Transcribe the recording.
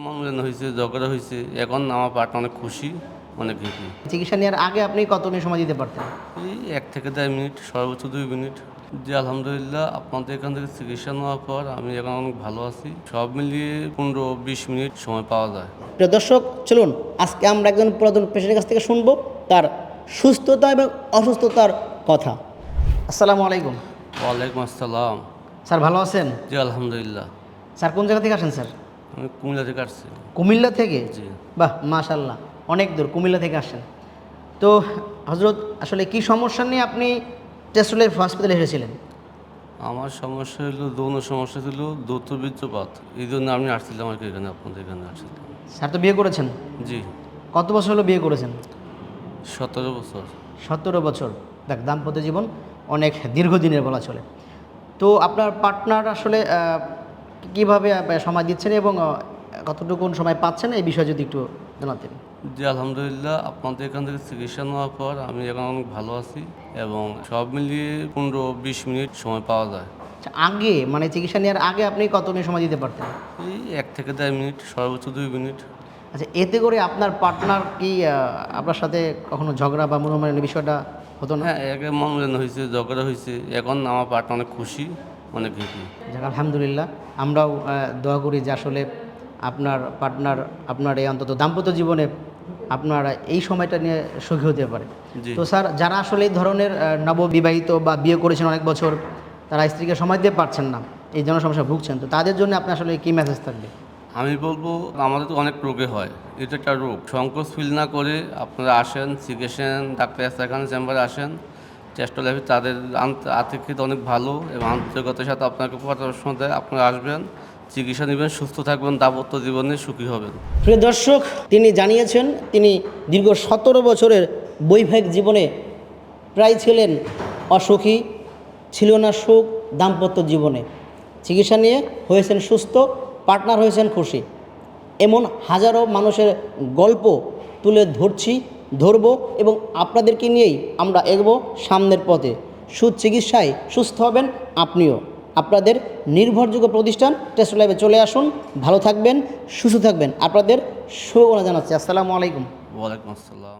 মামলান হয়েছে, ঝগড়া হয়েছে। এখন আমার পার্টনার অনেক খুশি, অনেক হ্যাপি। চিকিৎসা নেওয়ার আগে আপনি কত মিনিট সময় দিতে পারতেন? এই 1 থেকে 1.5 মিনিট, সর্বোচ্চ 2 মিনিট। জি আলহামদুলিল্লাহ, আপনাদের এখান থেকে চিকিৎসা নেওয়ার পর আমি এখন অনেক ভালো আছি। সব মিলিয়ে 15-20 মিনিট সময় পাওয়া যায়। প্রিয় দর্শক, চলুন আজকে আমরা একজন পুরাতন পেশেন্টের কাছ থেকে শুনবো তার সুস্থতা এবং অসুস্থতার কথা। আসসালামু আলাইকুম। ওয়ালাইকুম আসসালাম। স্যার ভালো আছেন? জি আলহামদুলিল্লাহ। স্যার কোন জায়গা থেকে আসেন স্যার? আমি কুমিল্লা থেকে আসছি। কুমিল্লা থেকে? জি। বাহ মাশাল্লাহ, অনেক দূর, কুমিল্লা থেকে আসেন। তো হজরত, আসলে কি সমস্যা নিয়ে আপনি টেস্টুলাইফ হসপিটালে এসেছিলেন? আমার সমস্যা হলো যৌন সমস্যা ছিল, দ্রুত বীর্যপাত। এই জন্য আমি আসছিলাম আর কি এখানে, আপনাদের এখানে আসছিলাম। স্যার তো বিয়ে করেছেন? জি। কত বছর হলো বিয়ে করেছেন? 17 বছর। 17 বছর। দেখ, দাম্পত্য জীবন অনেক দীর্ঘদিনের বলা চলে। তো আপনার পার্টনার আসলে কীভাবে সময় দিচ্ছেন এবং কতটুকুন সময় পাচ্ছেন, এই বিষয়ে যদি একটু জানাতেন। জি আলহামদুলিল্লাহ, আপনাদের এখান থেকে চিকিৎসা নেওয়ার পর আমি এখন অনেক ভালো আছি এবং সব মিলিয়ে 15-20 মিনিট সময় পাওয়া যায়। আচ্ছা, আগে মানে চিকিৎসা নেওয়ার আগে আপনি কত মিনিট সময় দিতে পারতেন? এই 1 থেকে 1.5 মিনিট, সর্বোচ্চ 2 মিনিট। আচ্ছা, এতে করে আপনার পার্টনার কি আপনার সাথে কখনো ঝগড়া বা মনোমালিন্য বিষয়টা হতো না? হ্যাঁ, আগে মামলান হয়েছে, ঝগড়া হয়েছে। এখন আমার পার্টনার অনেক খুশি, অনেক হ্যাপি। যাক আলহামদুলিল্লাহ, আমরাও দোয়া করি যে আসলে আপনার পার্টনার আপনার এই অন্তত দাম্পত্য জীবনে আপনারা এই সময়টা নিয়ে সুখী হতে পারে। জি। তো স্যার, যারা আসলে এই ধরনের নববিবাহিত বা বিয়ে করেছেন অনেক বছর, তারা স্ত্রীকে সময় দিতে পারছেন না, এই জনসমস্যা ভুগছেন, তো তাদের জন্য আপনি আসলে কী মেসেজ থাকবে? আমি বলবো, আমাদের তো অনেক রোগে হয়, এটা একটা রোগ। সংকোচ ফিল না করে আপনারা আসেন, চিকিৎসা ডাক্তার এখানে চেম্বারে আসেন। টেস্টোলাইফ তাদের আতিথ্যতা অনেক ভালো এবং আন্তরিকতার সাথে আপনাকে পরামর্শ দেয়। আপনারা আসবেন, চিকিৎসা নেবেন, সুস্থ থাকবেন, দাম্পত্য জীবনে সুখী হবেন। প্রিয় দর্শক, তিনি জানিয়েছেন তিনি দীর্ঘ 17 বছরের বৈবাহিক জীবনে প্রায় ছিলেন অসুখী, ছিল না সুখ দাম্পত্য জীবনে। চিকিৎসা নিয়ে হয়েছেন সুস্থ, পার্টনার হয়েছেন খুশি। এমন হাজারো মানুষের গল্প তুলে ধরব এবং আপনাদেরকে নিয়েই আমরা এগোবো সামনের পথে। সুচিকিৎসায় সুস্থ হবেন আপনিও। আপনাদের নির্ভরযোগ্য প্রতিষ্ঠান টেস্টোলাইফে চলে আসুন। ভালো থাকবেন, সুস্থ থাকবেন। আপনাদের শুভকামনা জানাচ্ছি। আসসালামু আলাইকুম। ওয়ালাইকুম আসসালাম।